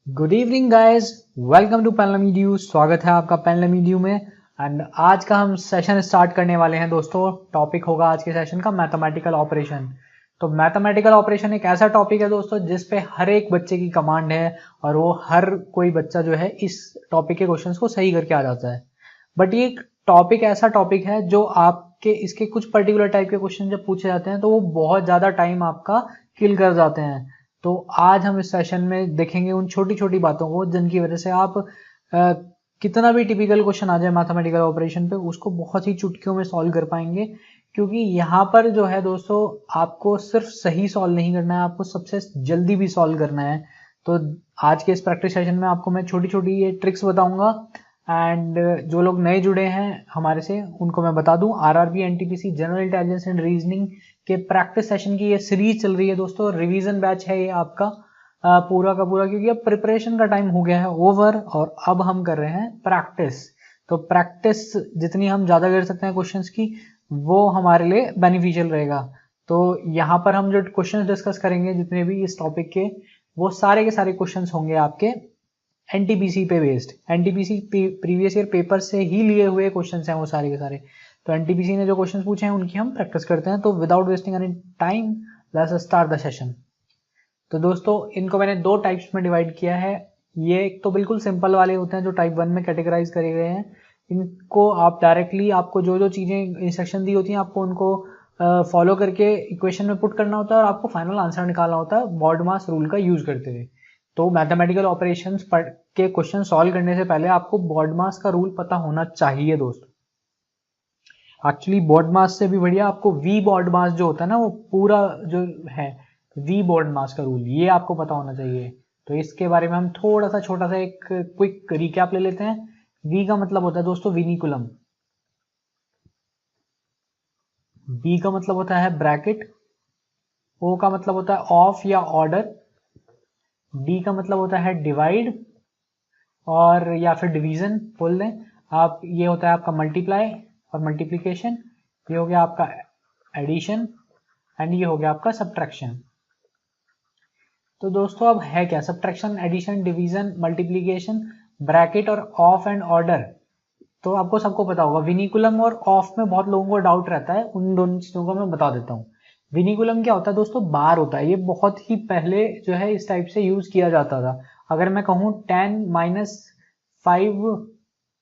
Good evening guys, welcome to पेनलमीडियू। स्वागत है आपका पेनलमीडियू में। एंड आज का हम सेशन स्टार्ट करने वाले हैं दोस्तों। टॉपिक होगा आज के सेशन का मैथमेटिकल ऑपरेशन। तो मैथमेटिकल ऑपरेशन एक ऐसा टॉपिक है दोस्तों जिस पे हर एक बच्चे की कमांड है और वो हर कोई बच्चा जो है इस टॉपिक के क्वेश्चंस को सही करके आ जाता है। बट ये एक टॉपिक ऐसा टॉपिक है जो आपके इसके कुछ पर्टिकुलर टाइप के क्वेश्चन जब पूछे जाते हैं तो वो बहुत ज़्यादा टाइम आपका किल कर जाते हैं। तो आज हम इस सेशन में देखेंगे उन छोटी छोटी बातों को जिनकी वजह से आप कितना भी टिपिकल क्वेश्चन आ जाए मैथमेटिकल ऑपरेशन पे उसको बहुत ही चुटकियों में सॉल्व कर पाएंगे। क्योंकि यहाँ पर जो है दोस्तों आपको सिर्फ सही सॉल्व नहीं करना है, आपको सबसे जल्दी भी सॉल्व करना है। तो आज के इस प्रैक्टिस सेशन में आपको मैं छोटी छोटी ये ट्रिक्स बताऊंगा। एंड जो लोग नए जुड़े हैं हमारे से उनको मैं बता दूं, RRB NTPC general intelligence and reasoning के प्रैक्टिस सेशन की ये सीरीज चल रही है दोस्तों। रिवीजन बैच है ये आपका पूरा का पूरा, क्योंकि अब प्रिपरेशन का टाइम हो गया है ओवर और अब हम कर रहे हैं प्रैक्टिस। तो प्रैक्टिस जितनी हम ज़्यादा कर सकते हैं क्वेश्चंस की वो हमारे लिए बेनिफिशियल रहेगा। तो यहाँ पर हम जो क्वेश्चंस डिस्कस करेंगे जितने भी इस टॉपिक के, वो सारे के सारे क्वेश्चंस होंगे आपके एनटीपीसी पे based. NTPC previous year paper से ही लिए हुए क्वेश्चंस हैं वो सारे के सारे। तो एनटीपीसी ने जो क्वेश्चंस पूछे हैं उनकी हम प्रैक्टिस करते हैं। तो without wasting any time let's start the session. तो दोस्तों इनको मैंने दो टाइप्स में डिवाइड किया है। ये एक तो बिल्कुल सिंपल वाले होते हैं जो टाइप 1 में कैटेगराइज करे गए हैं। इनको आप डायरेक्टली आपको जो जो चीज़ें इंस्ट्रक्शन दी होती हैं आपको उनको फॉलो करके इक्वेशन में पुट करना होता है और आपको फाइनल आंसर निकालना होता है बॉडमास रूल का यूज करते हुए। तो मैथमेटिकल ऑपरेशंस के क्वेश्चन सॉल्व करने से पहले आपको बॉडमास का रूल पता होना चाहिए दोस्तों। एक्चुअली बॉडमास से भी बढ़िया आपको वी बॉडमास जो होता है ना, वो पूरा जो है वी बॉडमास का रूल ये आपको पता होना चाहिए। तो इसके बारे में हम थोड़ा सा छोटा सा एक क्विक रिकैप ले लेते हैं। वी का मतलब होता है दोस्तों विनिकुलम। बी का मतलब होता है ब्रैकेट। ओ का मतलब होता है ऑफ या ऑर्डर। डी का मतलब होता है डिवाइड और या फिर डिवीजन बोल दें आप। ये होता है आपका मल्टीप्लाई और मल्टीप्लिकेशन। ये हो गया आपका एडिशन एंड ये हो गया आपका सब्ट्रैक्शन। तो दोस्तों अब है क्या subtraction, addition, division, multiplication, bracket और ऑफ एंड ऑर्डर। तो आपको सबको पता होगा। विनिकुलम और ऑफ में बहुत लोगों को डाउट रहता है, उन दोनों चीजों को मैं बता देता हूँ। विनिकुलम क्या होता है दोस्तों, बार होता है। ये बहुत ही पहले जो है इस टाइप से यूज किया जाता था। अगर मैं कहूँ 10 -5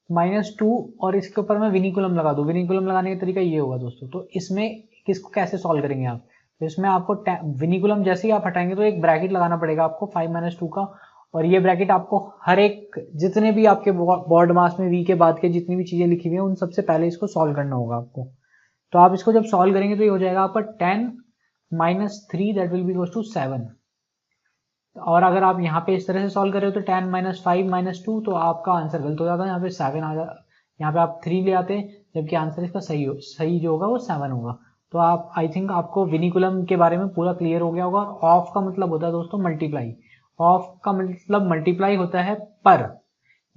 -2 और इसके ऊपर मैं विनिकुलम लगा दूं, विनिकुलम लगाने का तरीका ये होगा दोस्तों। तो इसमें किसको कैसे सॉल्व करेंगे आप, तो इसमें आपको विनिकुलम जैसे ही आप हटाएंगे तो एक ब्रैकेट लगाना पड़ेगा आपको 5 - 2 का। और ये ब्रैकेट आपको हर एक जितने भी आपके बॉड मास में वी के बाद के जितनी भी चीजें लिखी हुई हैं उन सबसे पहले इसको सॉल्व करना होगा आपको। तो आप इसको जब सॉल्व करेंगे तो ये हो जाएगा आपका 10 - 3 that will be equal to 7। और अगर आप यहाँ पे इस तरह से सॉल्व कर रहे हो तो 10 -5 -2 तो आपका आंसर गलत हो जाता है। यहाँ पे 7 आ जाता, यहाँ पे आप 3 ले आते हैं जबकि आंसर इसका सही जो होगा वो 7 होगा। तो आप आई थिंक आपको विनिकुलम के बारे में पूरा क्लियर हो गया होगा। और ऑफ का मतलब होता है दोस्तों मल्टीप्लाई। ऑफ का मतलब मल्टीप्लाई होता है पर।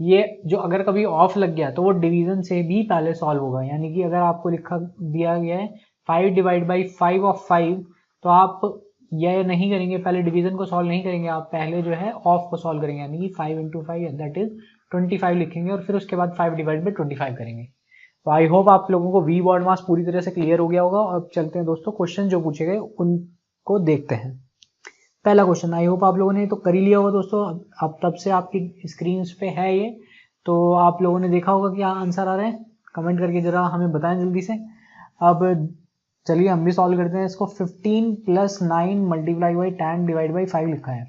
ये जो अगर कभी ऑफ लग गया तो वो डिवीजन से भी पहले सॉल्व होगा। यानी कि अगर आपको लिखा दिया गया है 5/5 ऑफ 5 तो आप यह नहीं करेंगे, पहले डिवीजन को सॉल्व नहीं करेंगे, आप पहले जो है ऑफ को सॉल्व करेंगे। यानी कि 5 × 5 दैट इज 25 लिखेंगे और फिर उसके बाद 5/25 करेंगे। तो आई होप आप लोगों को वी बॉड मास पूरी तरह से क्लियर हो गया होगा। अब चलते हैं दोस्तों क्वेश्चन जो पूछे गए उनको देखते हैं। पहला क्वेश्चन आई होप आप लोगों ने तो कर ही लिया होगा दोस्तों। अब तब से आपकी स्क्रीन पे है ये, तो आप लोगों ने देखा होगा क्या आंसर आ रहे हैं। कमेंट करके जरा हमें बताएं जल्दी से। अब चलिए हम भी सॉल्व करते हैं इसको। 15 + 9 × 10/5 लिखा है।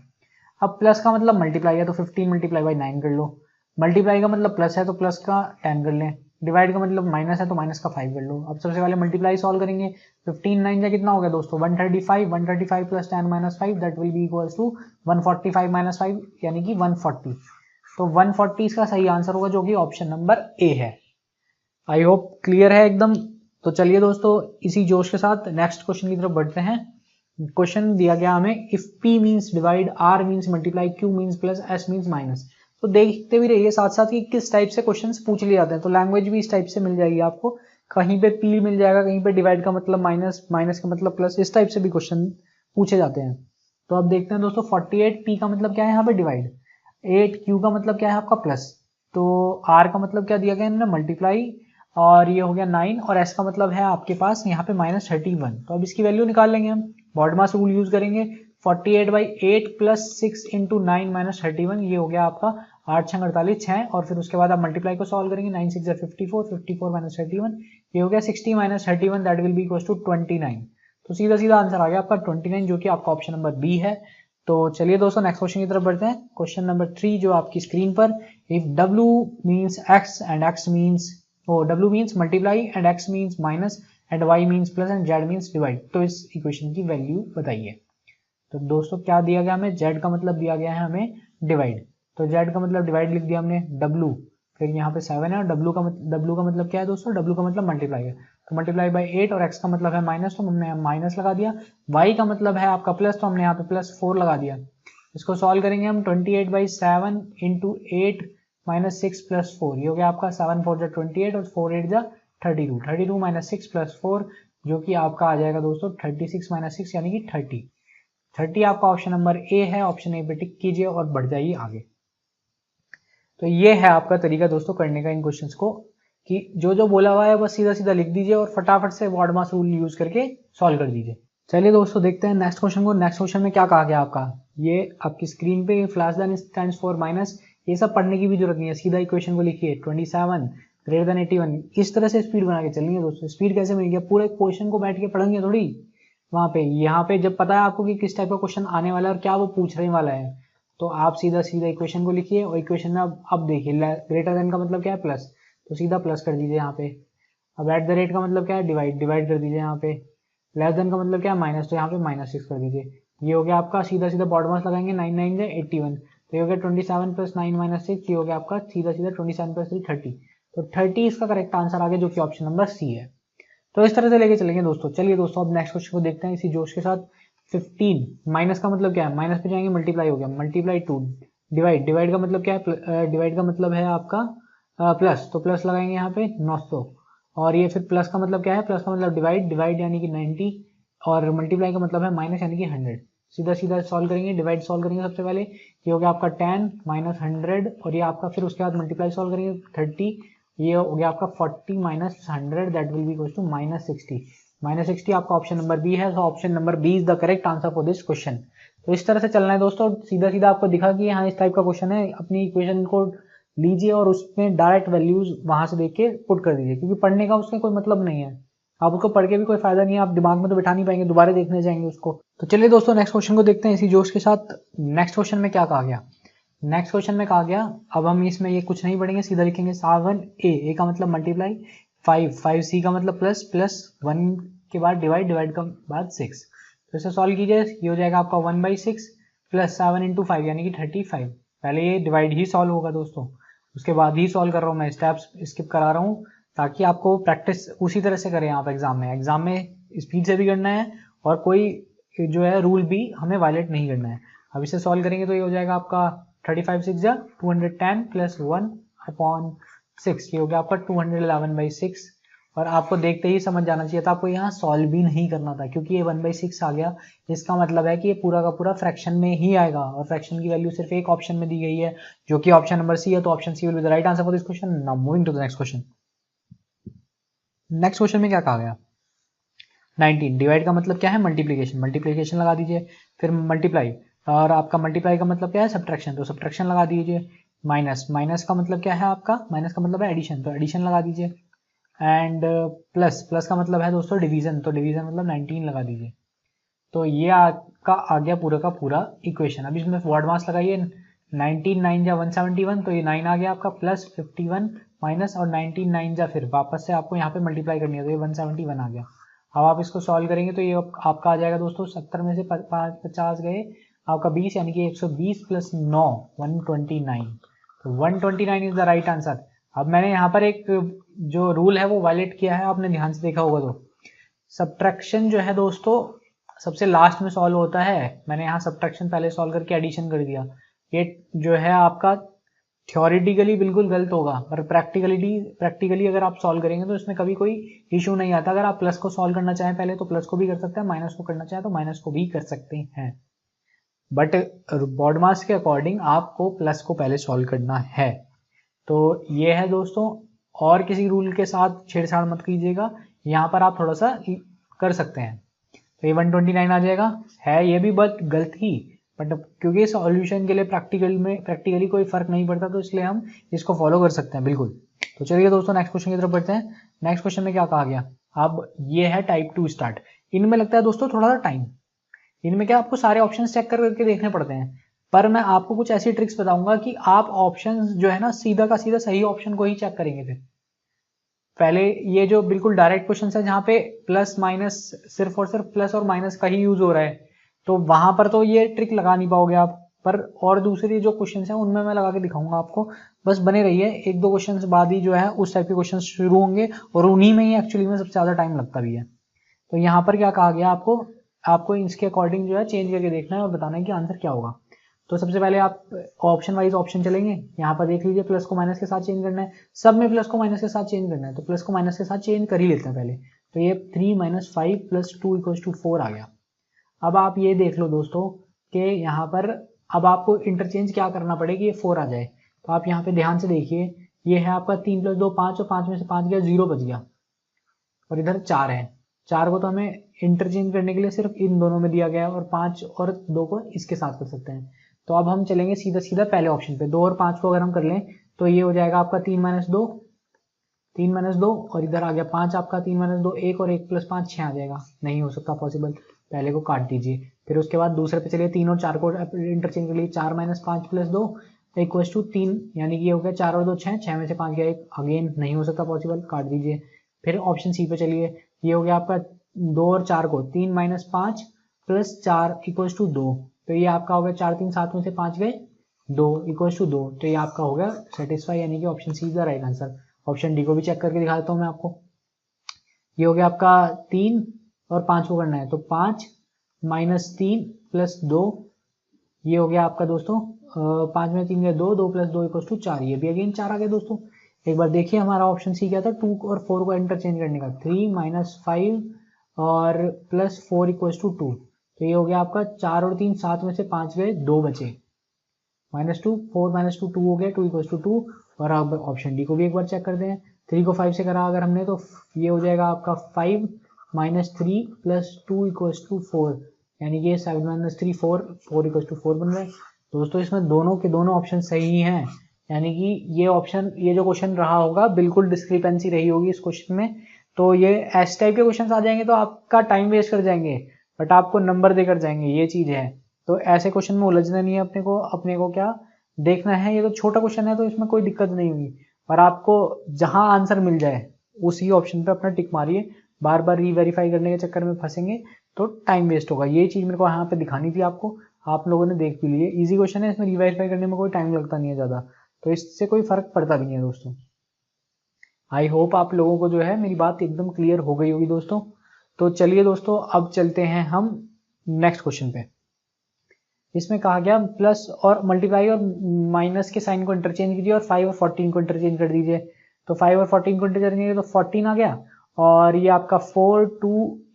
अब प्लस का मतलब मल्टीप्लाई है तो 15 × 9 कर लो। मल्टीप्लाई का मतलब प्लस है तो प्लस का 10 कर लें। डिवाइड का मतलब माइनस है तो माइनस का 5 कर लो। अब सबसे पहले मल्टीप्लाई सॉल्व करेंगे। 15 9 का कितना हो गया दोस्तों 135। 135 + 10 - 5 that will be equals to 145 - 5 यानी कि 140। तो 140 इसका सही आंसर होगा जो कि ऑप्शन नंबर ए है। आई होप क्लियर है एकदम। तो चलिए दोस्तों इसी जोश के साथ नेक्स्ट क्वेश्चन की तरफ बढ़ते हैं। क्वेश्चन दिया गया हमें if P means divide, R means multiply, Q means plus, S means minus. तो देखते भी रहिए साथ साथ कि किस टाइप से क्वेश्चंस पूछ लिए जाते हैं। तो लैंग्वेज भी इस टाइप से मिल जाएगी आपको। कहीं पे P मिल जाएगा, कहीं पे डिवाइड का मतलब माइनस, माइनस का मतलब प्लस, इस टाइप से भी क्वेश्चन पूछे जाते हैं। तो अब देखते हैं दोस्तों 48 P का मतलब क्या है यहाँ पे डिवाइड। 8 क्यू का मतलब क्या है आपका प्लस, तो आर का मतलब क्या दिया गया इन्होंने मल्टीप्लाई, और ये हो गया 9, और एस का मतलब है आपके पास यहाँ पे -31। तो अब इसकी वैल्यू निकाल लेंगे हम, बॉडमास रूल यूज करेंगे। 48/8 प्लस 6 इंटू 9 -31, ये हो गया आपका 8 6 48 6, और फिर उसके बाद आप मल्टीप्लाई को सॉल्व करेंगे। 9 6 54, 54 -31, ये हो गया 60 -31, that will be equal to 29। तो सीधा सीधा आंसर आ गया आपका 29, जो कि आपका ऑप्शन नंबर बी है। तो चलिए दोस्तों नेक्स्ट क्वेश्चन की तरफ बढ़ते हैं। क्वेश्चन नंबर 3 जो आपकी स्क्रीन पर, if W means x and x means W means multiply and x means minus and y means plus and z means divide, तो इस इक्वेशन की वैल्यू बताइए। तो दोस्तों क्या दिया गया हमें, z का मतलब दिया गया है हमें डिवाइड, तो z का मतलब डिवाइड लिख दिया हमने W, फिर यहाँ पे 7 है, और W का मतलब क्या है दोस्तों, W का मतलब मल्टीप्लाई है, तो मल्टीप्लाई बाई 8, और x का मतलब है माइनस, तो हमने माइनस लगा दिया। y का मतलब है आपका प्लस, तो हमने यहाँ पे +4 लगा दिया। इसको सॉल्व करेंगे हम, 28/7 इंटू 8 माइनस 6 प्लस 4, ये हो गया आपका 7 4 जा 28 और 4 8 जा 32, 32 माइनस 6 प्लस 4, जो कि आपका आ जाएगा दोस्तों 36 माइनस 6 यानी कि 30 आपका ऑप्शन नंबर ए है। ऑप्शन ए पे टिक कीजिए और बढ़ जाइए आगे। तो ये है आपका तरीका दोस्तों करने का इन क्वेश्चंस को, कि जो जो बोला हुआ है बस सीधा सीधा लिख दीजिए और फटाफट से बॉडमास रूल यूज करके सॉल्व कर दीजिए। चलिए दोस्तों देखते हैं नेक्स्ट क्वेश्चन को। नेक्स्ट क्वेश्चन में क्या कहा गया आपका, ये आपकी स्क्रीन पे flash line stands for minus, ये सब पढ़ने की भी जरूरत नहीं है, सीधा इक्वेशन को लिखिए। 27 ग्रेटर देन 81, इस तरह से स्पीड बना के चलेंगे दोस्तों। स्पीड कैसे मिलेगी, पूरे क्वेश्चन को बैठ के पढ़ेंगे थोड़ी वहां पे, यहाँ पे जब पता है आपको कि किस टाइप का क्वेश्चन आने वाला है और क्या वो पूछने वाला है, तो आप सीधा सीधा इक्वेशन को लिखिए, और इक्वेशन में अब देखिए ग्रेटर देन का मतलब क्या है प्लस, तो सीधा प्लस कर दीजिए यहाँ पे। अब एट द रेट का मतलब क्या है डिवाइड कर दीजिए यहाँ पे। लेस देन का मतलब क्या है माइनस, तो यहाँ पे -6 कर दीजिए। ये हो गया आपका सीधा सीधा बॉडमास लगाएंगे, 9 9 जा 81, तो ये हो गया 27 + 9 - 6, ये हो गया आपका सीधा सीधा 27 + 3 30, तो 30 इसका करेक्ट आंसर आ गया, जो कि ऑप्शन नंबर सी है। तो इस तरह से लेके चलेंगे दोस्तों। चलिए दोस्तों अब नेक्स्ट क्वेश्चन को देखते हैं इसी जोश के साथ। 15 माइनस का मतलब क्या है, माइनस पे जाएंगे मल्टीप्लाई हो गया, मल्टीप्लाई 2, डिवाइड का मतलब क्या है, डिवाइड का मतलब है आपका प्लस, तो प्लस लगाएंगे यहाँ पे 900, और ये फिर प्लस का मतलब क्या है, प्लस का मतलब डिवाइड यानी कि 90, और मल्टीप्लाई का मतलब है माइनस यानी कि 100। सीधा सीधा सॉल्व करेंगे, डिवाइड सॉल्व करेंगे सबसे पहले, ये हो गया आपका 10 - 100, और ये आपका फिर उसके बाद मल्टीप्लाई सॉल्व करेंगे 30, ये हो गया आपका 40 - 100, that will be equal to -60। -60 आपका ऑप्शन नंबर बी है, so option number B is the correct answer for this question. तो इस तरह से चलना है दोस्तों, सीधा सीधा आपको दिखा कि हाँ इस टाइप का क्वेश्चन है, अपनी इक्वेशन को लीजिए और उसमें डायरेक्ट वैल्यूज वहां से देख के पुट कर दीजिए, क्योंकि पढ़ने का उसमें कोई मतलब नहीं है, आप उसको पढ़ के भी कोई फायदा नहीं है, आप दिमाग में तो बिठा नहीं पाएंगे, दोबारा देखने जाएंगे उसको। तो चलिए दोस्तों नेक्स्ट क्वेश्चन को देखते हैं इसी जोश के साथ। नेक्स्ट क्वेश्चन में क्या कहा गया, नेक्स्ट क्वेश्चन में कहा गया, अब हम इसमें ये कुछ नहीं पढ़ेंगे, सीधा लिखेंगे 7a का मतलब मल्टीप्लाई, 5c का मतलब प्लस 1 के बाद डिवाइड का बाद 6, तो इसे सॉल्व कीजिए। ये हो जाएगा आपका 1/6 प्लस 7 × 5 यानी कि 35। पहले ये डिवाइड ही सॉल्व होगा दोस्तों, उसके बाद ही सॉल्व कर रहा हूँ मैं, स्टेप्स स्किप करा रहा हूँ ताकि आपको प्रैक्टिस उसी तरह से करें आप एग्जाम में स्पीड से भी करना है, और कोई जो है रूल भी हमें वायलेट नहीं करना है। अब इसे सॉल्व करेंगे तो ये हो जाएगा आपका 35 6 जा 210 प्लस 1/6, ये हो गया आपका 211/6, और आपको देखते ही समझ जाना चाहिए था, आपको यहाँ सॉल्व भी नहीं करना था, क्योंकि ये 1/6 आ गया, इसका मतलब है कि ये पूरा का पूरा फ्रैक्शन में ही आएगा, और फ्रैक्शन की वैल्यू सिर्फ एक ऑप्शन में दी गई है, जो कि ऑप्शन नंबर सी है, तो option C will be the right answer for this question. Now moving to the next question. Next question में क्या कहा गया, 19 डिवाइड का मतलब क्या है मल्टीप्लीकेशन, मल्टीप्लीकेशन लगा दीजिए, फिर मल्टीप्लाई, और आपका मल्टीप्लाई का मतलब क्या है सब्ट्रैक्शन, तो सब्ट्रैक्शन लगा दीजिए। माइनस का मतलब क्या है आपका, माइनस का मतलब है एडिशन, तो एडिशन लगा दीजिए। एंड प्लस का मतलब है दोस्तों डिवीजन, तो डिवीजन मतलब 19 लगा दीजिए। तो ये आपका आ गया पूरा का पूरा इक्वेशन। अब इसमें वर्ड मास लगाइए, 19 9 जा 171, तो ये 9 आ गया आपका, प्लस 51 माइनस, और 19 9 जा फिर वापस से आपको यहाँ पे मल्टीप्लाई करनी है, तो ये 171 आ गया। अब आप इसको सॉल्व करेंगे तो ये आपका आ जाएगा दोस्तों, 70 में से 50 गए आपका 20, यानी कि 120 प्लस 9 129, तो 129 इज द राइट आंसर। अब मैंने यहाँ पर एक जो रूल है वो वायलेट किया है, आपने ध्यान से देखा होगा, तो सब्ट्रैक्शन जो है दोस्तों सबसे लास्ट में सॉल्व होता है, मैंने यहाँ सब्ट्रैक्शन पहले सॉल्व करके एडिशन कर दिया, ये जो है आपका थ्योरेटिकली बिल्कुल गलत होगा, पर प्रैक्टिकली अगर आप सॉल्व करेंगे तो इसमें कभी कोई इशू नहीं आता। अगर आप प्लस को सॉल्व करना चाहें पहले तो प्लस को भी कर सकते हैं, माइनस को करना चाहें तो माइनस को भी कर सकते हैं। बट बॉडमास के अकॉर्डिंग आपको प्लस को पहले सॉल्व करना है। तो ये है दोस्तों, और किसी रूल के साथ छेड़छाड़ मत कीजिएगा, यहाँ पर आप थोड़ा सा कर सकते हैं। तो ये 129 आ जाएगा, है ये भी बट गलत ही, बट क्योंकि सॉल्यूशन के लिए प्रैक्टिकली कोई फर्क नहीं पड़ता, तो इसलिए हम इसको फॉलो कर सकते हैं बिल्कुल। तो चलिए दोस्तों नेक्स्ट क्वेश्चन की तरफ बढ़ते हैं। नेक्स्ट क्वेश्चन में क्या कहा गया, अब ये है टाइप 2 स्टार्ट। इनमें लगता है दोस्तों थोड़ा सा टाइम, इनमें क्या आपको सारे ऑप्शन चेक करके देखने पड़ते हैं, पर मैं आपको कुछ ऐसी ट्रिक्स बताऊंगा कि आप ऑप्शन जो है ना सीधा का सीधा सही ऑप्शन को ही चेक करेंगे। फिर पहले ये जो बिल्कुल डायरेक्ट क्वेश्चन है जहाँ पे प्लस माइनस सिर्फ और सिर्फ प्लस और माइनस का ही यूज हो रहा है, तो वहां पर तो ये ट्रिक लगा नहीं पाओगे आप, पर और दूसरी जो क्वेश्चन है उनमें मैं लगा के दिखाऊंगा आपको। बस बने रहिए, एक दो क्वेश्चन बाद ही जो है उस टाइप के क्वेश्चन शुरू होंगे, और उन्हीं में ही एक्चुअली में सबसे ज्यादा टाइम लगता भी है। तो यहाँ पर क्या कहा गया, आपको इसके अकॉर्डिंग जो है चेंज करके देखना है और बताना है कि आंसर क्या होगा। तो सबसे पहले आप ऑप्शन वाइज ऑप्शन चलेंगे, यहाँ पर देख लीजिए प्लस को माइनस के साथ चेंज करना है, सब में प्लस को माइनस के साथ चेंज करना है, तो प्लस को माइनस के साथ चेंज कर ही लेते हैं पहले। तो ये 3 - 5 + 2 = 4 आ गया। अब आप ये देख लो दोस्तों कि यहाँ पर अब आपको इंटरचेंज क्या करना पड़ेगा ये 4 आ जाए। तो आप यहाँ पे ध्यान से देखिए, ये है आपका 3 + 2 5, और 5 में से 5 गया 0 बच गया, और इधर 4 है। 4 को तो हमें इंटरचेंज करने के लिए सिर्फ इन दोनों में दिया गया है, और 5 और 2 को इसके साथ कर सकते हैं। तो अब हम चलेंगे सीधा सीधा पहले ऑप्शन पे। 2 और 5 को अगर हम कर लें तो ये हो जाएगा आपका 3 - 2, 3 - 2, और इधर आ गया 5 आपका, 3 - 2 1, और 1 + 5 6 आ जाएगा। नहीं हो सकता पॉसिबल, पहले को काट दीजिए। फिर उसके बाद दूसरे पे चलिए, 3 और 4 को इंटरचेंज कर लिए, 4 - 5 + 2 = 3, यानी कि ये हो गया 4 और 2 6, 6 में से 5 गया 1, अगेन नहीं हो सकता पॉसिबल, काट दीजिए। फिर ऑप्शन सी पे चलिए, ये हो गया आपका 2 और 4 को 3 - 5 + 4 = 2, तो ये आपका हो गया 4 3 7 में से 5 गए 2 = 2, तो ये आपका हो गया सेटिस्फाई, यानी कि option C is the right answer. Option D को भी चेक करके दिखा देता हूँ मैं आपको। ये हो गया आपका 3 और 5 को करना है, तो 5 - 3 + 2, ये हो गया आपका दोस्तों 5 में 3 गए 2, 2 + 2 = 4, ये भी अगेन 4 आ गया दोस्तों। एक बार देखिए हमारा ऑप्शन सी क्या था, 2 और 4 को इंटरचेंज करने का, 3 - 5 और +4 = 2, तो ये हो गया आपका 4 और 3 7 में से 5 गए 2 बचे, -2 4 - 2 2 हो गया 2 = 2। और अब ऑप्शन डी को भी एक बार चेक करते हैं, 3 को 5 से करा अगर हमने तो ये हो जाएगा आपका 5 - 3 + 2 = 4, यानी कि 7 - 3 4 4 = 4 बन रहा है दोस्तों। इसमें दोनों के दोनों ऑप्शन सही हैं, यानी कि ये जो क्वेश्चन रहा होगा बिल्कुल डिस्क्रिपेंसी रही होगी इस क्वेश्चन में। तो ये एस टाइप के क्वेश्चन आ जाएंगे तो आपका टाइम वेस्ट कर जाएंगे, बट आपको नंबर देकर जाएंगे, ये चीज है। तो ऐसे क्वेश्चन में उलझना नहीं है अपने को क्या देखना है, ये तो छोटा क्वेश्चन है तो इसमें कोई दिक्कत नहीं होगी, पर आपको जहां आंसर मिल जाए उसी ऑप्शन पे अपना टिक मारिए, बार बार रीवेरीफाई करने के चक्कर में फंसेंगे तो टाइम वेस्ट होगा। ये चीज मेरे को यहाँ पे दिखानी थी आपको, आप लोगों ने देख भी लिए। इजी क्वेश्चन है, इसमें रीवेरीफाई करने में कोई टाइम लगता नहीं है ज्यादा, तो इससे कोई फर्क पड़ता भी नहीं है दोस्तों। आई होप आप लोगों को जो है मेरी बात एकदम क्लियर हो गई होगी दोस्तों। तो चलिए दोस्तों अब चलते हैं हम नेक्स्ट क्वेश्चन पे। इसमें कहा गया प्लस और मल्टीप्लाई और माइनस के साइन को इंटरचेंज कीजिए और 5 और 14 को इंटरचेंज कर दीजिए। तो 5 और 14 को इंटरचेंज कीजिए तो 14 आ गया, और ये आपका 4 2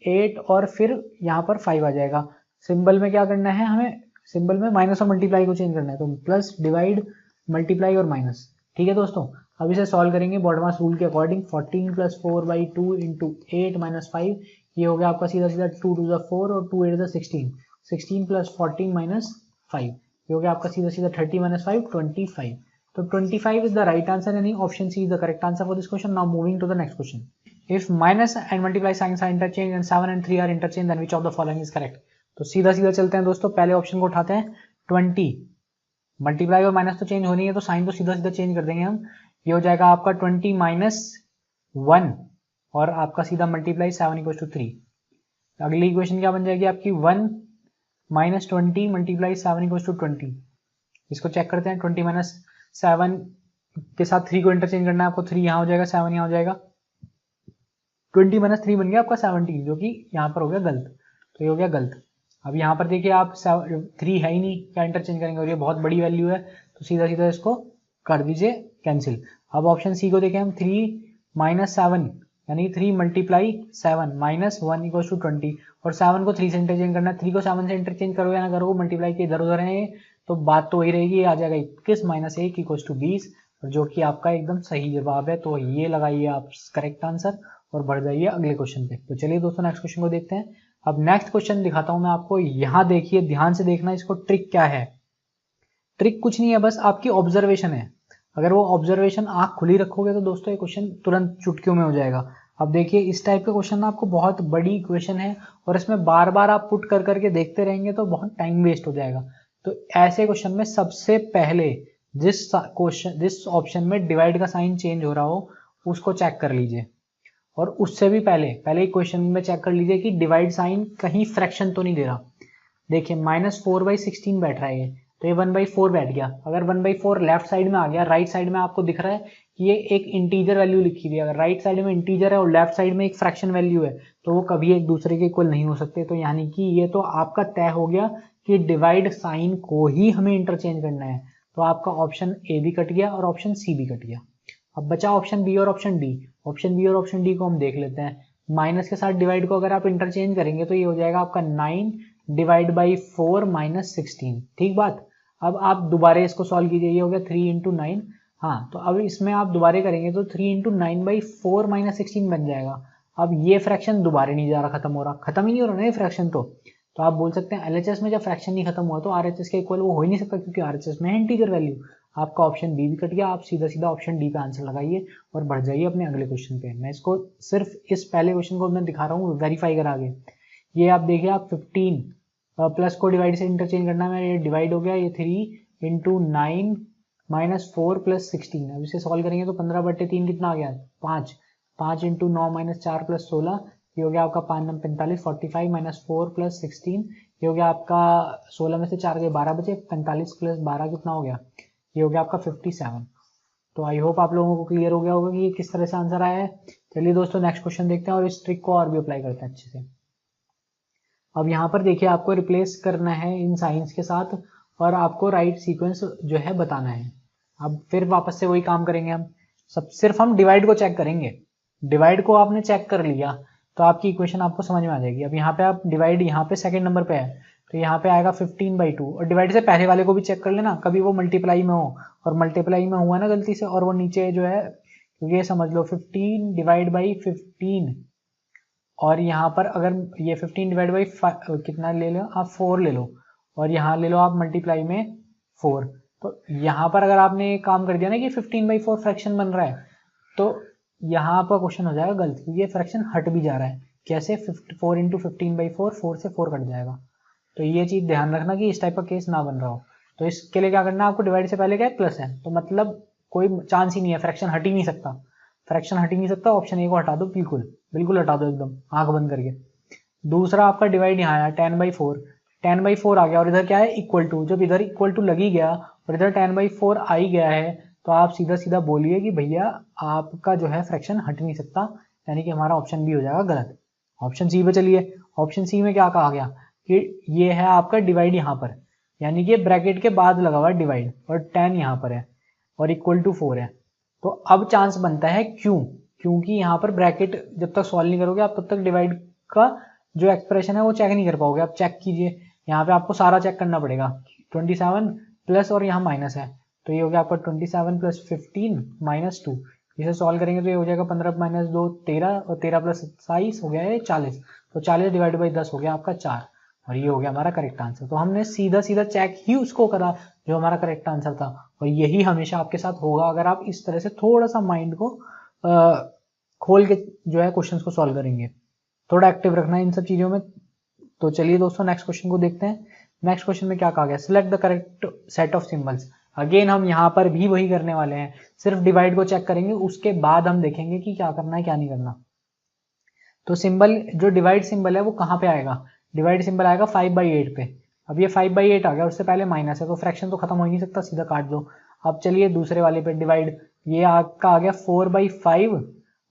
8 और फिर यहाँ पर 5 आ जाएगा। सिंबल में क्या करना है हमें, सिंबल में माइनस और मल्टीप्लाई को चेंज करना है, तो प्लस डिवाइड मल्टीप्लाई और माइनस। ठीक है दोस्तों, अब इसे सॉल्व करेंगे बॉडमास रूल के अकॉर्डिंग। 14 + 4/2 × 8 - 5, ये हो गया आपका सीधा सीधा 2 2 4 और 2 8 16, 16 + 14 - 5, ये हो गया आपका सीधा सीधा 30 - 5 25। तो 25 is the right answer, यानी option C is the correct answer for this question. Now moving to the next question. If minus and multiply signs are interchanged and 7 and 3 are interchanged, then which of the following is correct? तो सीधा सीधा चलते हैं दोस्तों, पहले option को उठाते हैं। 20 मल्टीप्लाई और माइनस तो चेंज होनी है, तो साइन तो सीधा सीधा चेंज कर देंगे हम। ये हो जाएगा आपका 20 - 1 और आपका सीधा मल्टीप्लाई 7 = 3। अगली इक्वेशन क्या बन जाएगी आपकी, 1 - 20 मल्टीप्लाई 7 = 20। इसको चेक करते हैं। 20 - 7 के साथ 3 को इंटरचेंज करना है आपको, 3 यहाँ हो जाएगा 7 यहाँ हो जाएगा, 20 - 3 बन गया आपका 17, जो कि यहाँ पर हो गया गलत, तो ये हो गया गलत। अब यहाँ पर देखिए आप 3 है ही नहीं, क्या इंटरचेंज करेंगे, और ये बहुत बड़ी वैल्यू है, तो सीधा इसको कर दीजिए कैंसिल। अब ऑप्शन सी को देखें हम, 3 - 7 यानी 3 मल्टीप्लाई 7 माइनस 1 इक्वल टू 20, और 7 को 3 से इंटरचेंज करना है, 3 को 7 से इंटरचेंज करोगे ना करोगे मल्टीप्लाई के इधर उधर है तो बात तो वही रहेगी, आ जाएगा 21 माइनस 1 इक्वल टू 20, जो कि आपका एकदम सही जवाब है। तो ये लगाइए आप करेक्ट आंसर और बढ़ जाइए अगले क्वेश्चन पे। तो चलिए दोस्तों नेक्स्ट क्वेश्चन को देखते हैं। अब नेक्स्ट क्वेश्चन दिखाता हूं मैं आपको, यहाँ देखिए ध्यान से देखना, इसको ट्रिक क्या है। ट्रिक कुछ नहीं है, बस आपकी ऑब्जर्वेशन है। अगर वो ऑब्जर्वेशन आंख खुली रखोगे तो दोस्तों ये क्वेश्चन तुरंत चुटकियों में हो जाएगा। अब देखिए इस टाइप का क्वेश्चन ना आपको बहुत बड़ी इक्वेशन है और इसमें बार बार आप पुट कर करके देखते रहेंगे तो बहुत टाइम वेस्ट हो जाएगा। तो ऐसे क्वेश्चन में सबसे पहले जिस ऑप्शन में डिवाइड का साइन चेंज हो रहा हो उसको चेक कर लीजिए, और उससे भी पहले क्वेश्चन में चेक कर लीजिए कि डिवाइड साइन कहीं फ्रैक्शन तो नहीं दे रहा। देखिए -4/16 बैठ रहा है ये, तो ये 1/4 बैठ गया। अगर 1/4 लेफ्ट साइड में आ गया, राइट साइड में आपको दिख रहा है कि ये एक इंटीजर वैल्यू लिखी हुई है। अगर राइट साइड में इंटीजर है और लेफ्ट साइड में एक फ्रैक्शन वैल्यू है तो वो कभी एक दूसरे के इक्वल नहीं हो सकते। तो यानी कि ये तो आपका तय हो गया कि डिवाइड साइन को ही हमें इंटरचेंज करना है। तो आपका ऑप्शन ए भी कट गया और ऑप्शन सी भी कट गया। अब बचा ऑप्शन बी और ऑप्शन डी। ऑप्शन बी और ऑप्शन डी को हम देख लेते हैं। माइनस के साथ डिवाइड को अगर आप इंटरचेंज करेंगे तो ये हो जाएगा आपका 9 डिवाइड बाई 4 माइनस 16। ठीक बात। अब आप दोबारा इसको सॉल्व कीजिए, ये हो गया 3 इंटू 9। हाँ, तो अब इसमें आप दोबारा करेंगे तो 3 इंटू 9/4 माइनस 16 बन जाएगा। अब ये फ्रैक्शन दोबारा नहीं जा रहा, खत्म हो रहा, खत्म ही नहीं हो रहा ना ये फ्रैक्शन। तो आप बोल सकते हैं एलएचएस में जब फ्रैक्शन नहीं खत्म हुआ तो आरएचएस के इक्वल वो हो ही नहीं सकता, क्योंकि आरएचएस में है इंटीजर वैल्यू। आपका ऑप्शन बी भी कट गया। आप सीधा सीधा ऑप्शन डी पे आंसर लगाइए और बढ़ जाइए अपने अगले क्वेश्चन पे। मैं इसको सिर्फ इस पहले क्वेश्चन को मैं दिखा रहा हूँ वेरीफाई करा के। ये आप देखिए, आप 15 प्लस को डिवाइड से इंटरचेंज करना है, ये डिवाइड हो गया, ये 3 इंटू 9 माइनस 4 प्लस 16। अब इसे सॉल्व करेंगे तो 15/3 कितना आ गया, 5। 5 इंटू 9 माइनस 4 प्लस 16, ये हो गया आपका 5 9 45। 45 माइनस 4 प्लस 16, ये हो गया आपका 16 में से 4 गए 12 बचे, 45 प्लस 12 कितना हो गया, ये हो गया आपका 57। तो आई होप आप लोगों को क्लियर हो गया होगा कि ये किस तरह से आंसर आया है। चलिए दोस्तों नेक्स्ट क्वेश्चन देखते हैं और इस ट्रिक को और भी अप्लाई करते हैं अच्छे से। अब यहाँ पर देखिए आपको रिप्लेस करना है इन साइंस के साथ और आपको राइट सीक्वेंस जो है बताना है। अब फिर वापस से वही काम करेंगे हम, सिर्फ हम डिवाइड को चेक करेंगे। डिवाइड को आपने चेक कर लिया तो आपकी इक्वेशन आपको समझ में आ जाएगी। अब यहाँ पे आप डिवाइड, यहाँ पे सेकंड नंबर पे है तो यहाँ पे आएगा 15/2, और डिवाइड से पहले वाले को भी चेक कर लेना, कभी वो मल्टीप्लाई में हो, और मल्टीप्लाई में हुआ ना गलती से और वो नीचे जो है, ये समझ लो 15 डिवाइड बाई 15, और यहाँ पर अगर ये 15 डिवाइड बाई कितना ले लो आप, 4 ले लो, और यहाँ ले लो आप मल्टीप्लाई में 4। तो यहाँ पर अगर आपने काम कर दिया ना कि 15/4 फ्रैक्शन बन रहा है तो यहाँ पर क्वेश्चन हो जाएगा गलत, क्योंकि ये फ्रैक्शन हट भी जा रहा है। कैसे, 4 इंटू 15/4, 4 से 4 कट जाएगा। तो ये चीज ध्यान रखना कि इस टाइप का केस ना बन रहा हो। तो इसके लिए क्या करना है आपको, डिवाइड से पहले क्या है, प्लस है, तो मतलब कोई चांस ही नहीं है, फ्रैक्शन हट ही नहीं सकता। फ्रैक्शन हट ही नहीं सकता, ऑप्शन ए को हटा दो, बिल्कुल बिल्कुल हटा दो एकदम आंख बंद करके। दूसरा आपका डिवाइड यहाँ आया 10/4, 10/4 आ गया, और इधर क्या है इक्वल टू, जब इधर इक्वल टू लगी गया और इधर 10/4 आ ही गया है तो आप सीधा सीधा बोलिए कि भैया आपका जो है फ्रैक्शन हट नहीं सकता, यानी कि हमारा ऑप्शन बी हो जाएगा गलत। ऑप्शन सी पे चलिए। ऑप्शन सी में क्या कहा गया कि ये है आपका डिवाइड यहाँ पर, यानी कि ब्रैकेट के बाद लगा हुआ डिवाइड, और 10 यहाँ पर है और इक्वल टू 4 है। तो अब चांस बनता है क्योंकि यहाँ पर ब्रैकेट जब तक सॉल्व नहीं करोगे आप तब तक डिवाइड का जो एक्सप्रेशन है वो चेक नहीं कर पाओगे। आप चेक कीजिए, यहाँ पे आपको सारा चेक करना पड़ेगा। 27 प्लस और यहाँ माइनस है, तो ये हो गया आपका 27 प्लस 15 माइनस 2। इसे सॉल्व करेंगे तो ये हो जाएगा 15 माइनस 2 13, और 13 प्लस 27 हो गया है 40। तो 40 डिवाइड बाई 10 हो गया आपका 4, और ये हो गया हमारा करेक्ट आंसर। तो हमने सीधा सीधा चेक ही उसको करा जो हमारा करेक्ट आंसर था, और यही हमेशा आपके साथ होगा अगर आप इस तरह से थोड़ा सा माइंड को खोल के जो है क्वेश्चंस को सॉल्व करेंगे। थोड़ा एक्टिव रखना है इन सब चीजों में। तो चलिए दोस्तों नेक्स्ट क्वेश्चन को देखते हैं। नेक्स्ट क्वेश्चन में क्या कहा गया, select the correct set of symbols. Again हम यहाँ पर भी वही करने वाले हैं, सिर्फ डिवाइड को चेक करेंगे, उसके बाद हम देखेंगे कि क्या करना है क्या नहीं करना। तो सिंबल, जो डिवाइड सिंबल है वो कहाँ पे आएगा, डिवाइड सिंबल आएगा 5/8 पे। अब ये 5/8 आ गया, उससे पहले माइनस है तो फ्रैक्शन तो खत्म हो ही नहीं सकता, सीधा काट दो। अब चलिए दूसरे वाले पे डिवाइड, ये आपका आ गया 4/5,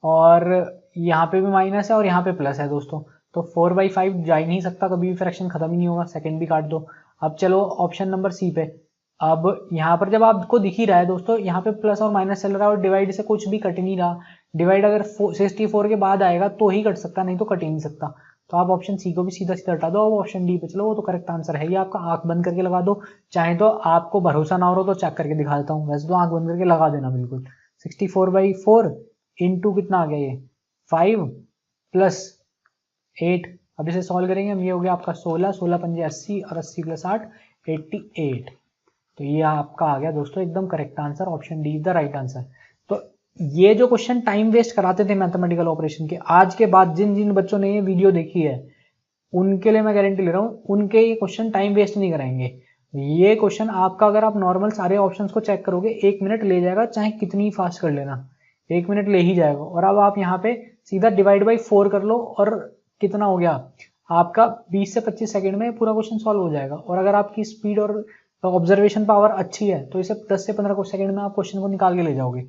और यहाँ पे भी माइनस है और यहाँ पे प्लस है दोस्तों, तो 4/5 जा ही नहीं सकता, कभी भी फ्रैक्शन खत्म ही नहीं होगा, सेकंड भी काट दो। अब चलो ऑप्शन नंबर सी पे। अब यहाँ पर जब आपको दिख ही रहा है दोस्तों, यहाँ पे प्लस और माइनस चल रहा है और डिवाइड से कुछ भी कट नहीं रहा, डिवाइड अगर 64 के बाद आएगा तो ही कट सकता, नहीं तो कट ही नहीं सकता। तो आप ऑप्शन सी को भी सीधा सीधा हटा दो, अब ऑप्शन डी पे चलो, वो तो करेक्ट आंसर है ही आपका। आंख बंद करके लगा दो, चाहे तो आपको भरोसा ना हो तो चेक करके दिखा देता हूँ, वैसे तो आंख बंद करके लगा देना बिल्कुल। 64/4 इंटू कितना आ गया ये 5 प्लस 8। अब इसे सॉल्व करेंगे हम, ये हो गया आपका 16, 16 पंजे 80 और 80 प्लस 8 88। तो ये आपका आ गया दोस्तों एकदम correct answer, option D is the right answer. तो ये जो क्वेश्चन टाइम वेस्ट कराते थे मैथमेटिकल ऑपरेशन के, आज के बाद जिन जिन बच्चों ने ये वीडियो देखी है उनके लिए मैं गारंटी ले रहा हूँ, उनके ये क्वेश्चन टाइम वेस्ट नहीं कराएंगे। ये क्वेश्चन आपका अगर आप नॉर्मल सारे ऑप्शंस को चेक करोगे 1 मिनट ले जाएगा, चाहे कितनी फास्ट कर लेना 1 मिनट ले ही जाएगा। और अब आप यहाँ पे सीधा डिवाइड बाई 4 कर लो और कितना हो गया आपका 20 से 25 सेकंड में पूरा क्वेश्चन सॉल्व हो जाएगा। और अगर आपकी स्पीड और ऑब्जर्वेशन पावर अच्छी है तो इसे 10 से 15 सेकंड में आप क्वेश्चन को निकाल के ले जाओगे।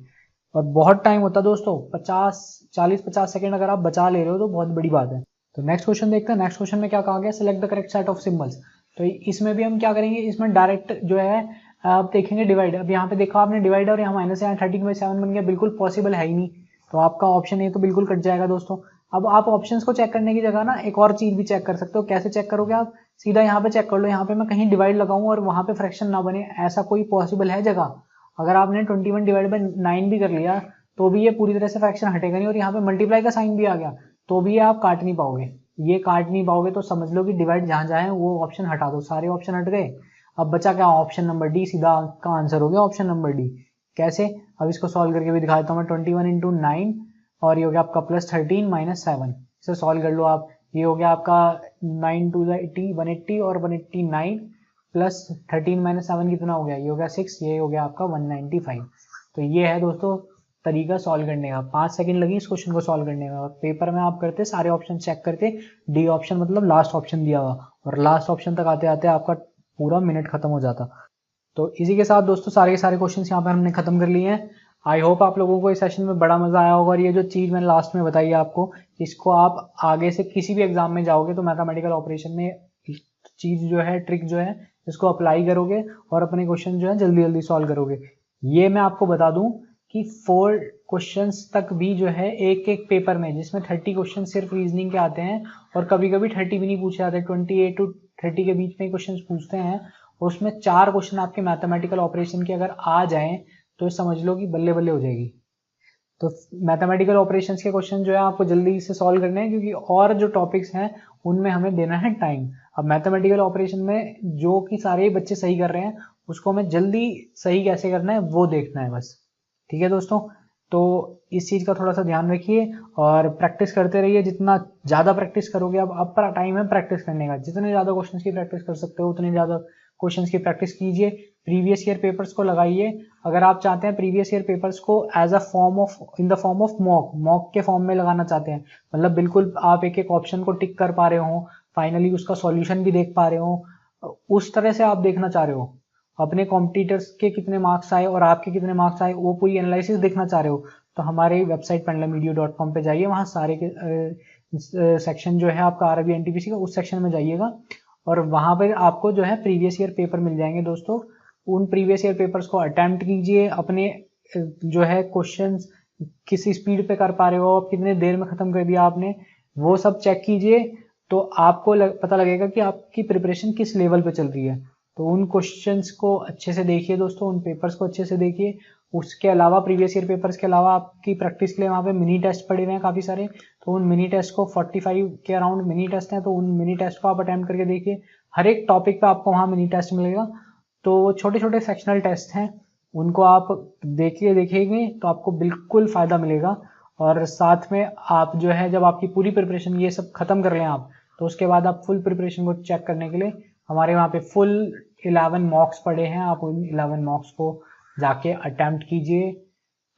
और बहुत टाइम होता है दोस्तों, 40-50 सेकंड अगर आप बचा ले रहे हो तो बहुत बड़ी बात है। तो नेक्स्ट क्वेश्चन देखते हैं। नेक्स्ट क्वेश्चन में क्या कहा गया, select the correct set of symbols. तो इसमें भी हम क्या करेंगे, इसमें डायरेक्ट जो है आप देखेंगे डिवाइड। अब यहाँ पे देखो आपने डिवाइड और यहाँ माइनस है, 13/7 बन गया, बिल्कुल पॉसिबल है ही नहीं, तो आपका ऑप्शन ए तो बिल्कुल कट जाएगा दोस्तों। अब आप ऑप्शंस को चेक करने की जगह ना एक और चीज भी चेक कर सकते हो। कैसे चेक करोगे आप, सीधा यहाँ पे चेक कर लो, यहाँ पे मैं कहीं डिवाइड लगाऊं और वहां पे फ्रैक्शन ना बने, ऐसा कोई पॉसिबल है जगह? अगर आपने 21/9 भी कर लिया तो भी ये पूरी तरह से फ्रैक्शन हटेगा नहीं, और यहाँ पे मल्टीप्लाई का साइन भी आ गया तो भी आप काट नहीं पाओगे। ये काट नहीं पाओगे तो समझ लो कि डिवाइड जहां जाए वो ऑप्शन हटा दो, सारे ऑप्शन हट गए। अब बचा क्या, ऑप्शन नंबर डी, सीधा का आंसर हो गया ऑप्शन नंबर डी। कैसे, अब इसको सॉल्व करके भी दिखा देता हूँ मैं। 21 × 9 और ये हो गया आपका प्लस 13 माइनस 7, इसे सॉल्व कर लो आप। ये हो गया आपका 9 2 80 180 और 189 प्लस 13 माइनस 7 कितना हो गया, ये हो गया 6, ये हो गया आपका 195। तो ये है दोस्तों तरीका सॉल्व करने का। 5 सेकंड लगी इस क्वेश्चन को सॉल्व करने में, और पेपर में आप करते सारे ऑप्शन चेक करते, डी ऑप्शन मतलब लास्ट ऑप्शन दिया हुआ, और लास्ट ऑप्शन तक आते आते आपका पूरा मिनट खत्म हो जाता। तो इसी के साथ दोस्तों सारे के सारे क्वेश्चन यहाँ पर हमने खत्म कर लिए हैं। आई होप आप लोगों को इस सेशन में बड़ा मजा आया होगा, और ये जो चीज मैंने लास्ट में बताई है आपको, इसको आप आगे से किसी भी एग्जाम में जाओगे तो मैथमेटिकल ऑपरेशन में चीज जो है, ट्रिक जो है, इसको अप्लाई करोगे और अपने क्वेश्चन जो है जल्दी जल्दी सॉल्व करोगे। ये मैं आपको बता दूं कि 4 क्वेश्चंस तक भी जो है एक एक पेपर में, जिसमें 30 क्वेश्चन सिर्फ रीजनिंग के आते हैं, और कभी कभी 30 भी नहीं पूछे जाते, 28 to 30 के बीच में क्वेश्चन पूछते हैं, और उसमें 4 क्वेश्चन आपके मैथमेटिकल ऑपरेशन के अगर आ जाएं तो समझ लो कि बल्ले बल्ले हो जाएगी। तो मैथमेटिकल ऑपरेशंस के क्वेश्चन जो है आपको जल्दी से सॉल्व करने हैं, क्योंकि और जो टॉपिक्स हैं उनमें हमें देना है टाइम। अब मैथमेटिकल ऑपरेशन में जो कि सारे बच्चे सही कर रहे हैं, उसको हमें जल्दी सही कैसे करना है वो देखना है बस। ठीक है दोस्तों, तो इस चीज का थोड़ा सा ध्यान रखिए और प्रैक्टिस करते रहिए। जितना ज्यादा प्रैक्टिस करोगे, अब टाइम है प्रैक्टिस करने का, जितने ज्यादा क्वेश्चंस की प्रैक्टिस कर सकते हो उतने ज्यादा क्वेश्चंस की प्रैक्टिस कीजिए। प्रीवियस ईयर पेपर्स को लगाइए। अगर आप चाहते हैं प्रीवियस ईयर पेपर्स को as a form of, in the form of mock के फॉर्म में लगाना चाहते हैं, मतलब बिल्कुल आप एक एक ऑप्शन को टिक कर पा रहे हो, फाइनली उसका सॉल्यूशन भी देख पा रहे हो, उस तरह से आप देखना चाह रहे हो, अपने कॉम्पिटिटर्स के कितने मार्क्स आए और आपके कितने मार्क्स आए, वो पूरी एनालिसिस देखना चाह रहे हो, तो हमारे वेबसाइट pendulumvideo.com पे जाइए। वहाँ सारे के सेक्शन जो है आपका आरबी एनटीपीसी का, उस सेक्शन में जाइएगा और वहाँ पर आपको जो है प्रीवियस ईयर पेपर मिल जाएंगे दोस्तों। उन प्रीवियस ईयर पेपर्स को अटेम्प्ट कीजिए, अपने जो है क्वेश्चंस किस स्पीड पे कर पा रहे हो, कितने देर में खत्म कर दिया आपने, वो सब चेक कीजिए, तो आपको पता लगेगा कि आपकी प्रिपरेशन किस लेवल पे चल रही है। तो उन क्वेश्चंस को अच्छे से देखिए दोस्तों, उन पेपर्स को अच्छे से देखिए। उसके अलावा प्रीवियस ईयर पेपर्स के अलावा आपकी प्रैक्टिस के लिए वहाँ पे मिनी टेस्ट पड़े हुए हैं काफ़ी सारे, तो उन मिनी टेस्ट को 45 के अराउंड मिनी टेस्ट हैं, तो उन मिनी टेस्ट को आप अटेम्प्ट करके देखिए। हर एक टॉपिक पे आपको वहाँ मिनी टेस्ट मिलेगा, तो छोटे छोटे सेक्शनल टेस्ट हैं, उनको आप देखेंगे तो आपको बिल्कुल फ़ायदा मिलेगा। और साथ में आप जो है, जब आपकी पूरी प्रिपरेशन ये सब खत्म कर लें आप, तो उसके बाद आप फुल प्रिपरेशन को चेक करने के लिए हमारे वहाँ पे फुल 11 मॉक्स पड़े हैं, आप उन 11 मॉक्स को जाके अटेम्प्ट कीजिए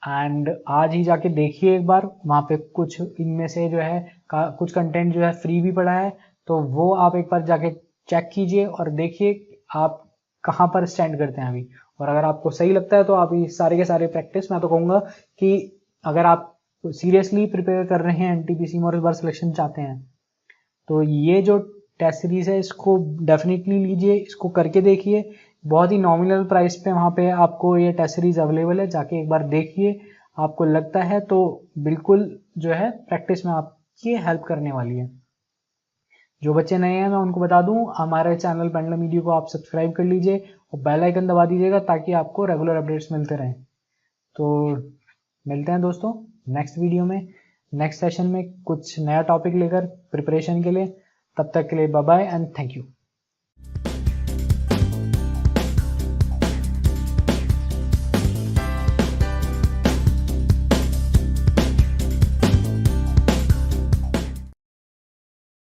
एंड आज ही जाके देखिए एक बार। वहाँ पे कुछ इनमें से जो है कुछ कंटेंट जो है फ्री भी पड़ा है, तो वो आप एक बार जाके चेक कीजिए और देखिए आप कहाँ पर स्टैंड करते हैं अभी। और अगर आपको सही लगता है तो आप ये सारे के सारे प्रैक्टिस, मैं तो कहूँगा कि अगर आप सीरियसली प्रिपेयर कर रहे हैं एनटीपीसी में और इस बार सिलेक्शन चाहते हैं, तो ये जो टेस्ट सीरीज है इसको डेफिनेटली लीजिए, इसको करके देखिए। बहुत ही नॉमिनल प्राइस पे वहाँ पे आपको ये टेस्ट सीरीज अवेलेबल है, जाके एक बार देखिए। आपको लगता है तो बिल्कुल जो है प्रैक्टिस में आपकी हेल्प करने वाली है। जो बच्चे नए हैं मैं उनको बता दूं, हमारे चैनल पेंडुलम मीडिया को आप सब्सक्राइब कर लीजिए और बेल आइकन दबा दीजिएगा ताकि आपको रेगुलर अपडेट्स मिलते रहें। तो मिलते हैं दोस्तों नेक्स्ट वीडियो में, नेक्स्ट सेशन में कुछ नया टॉपिक लेकर प्रिपरेशन के लिए। तब तक के लिए bye bye and thank you.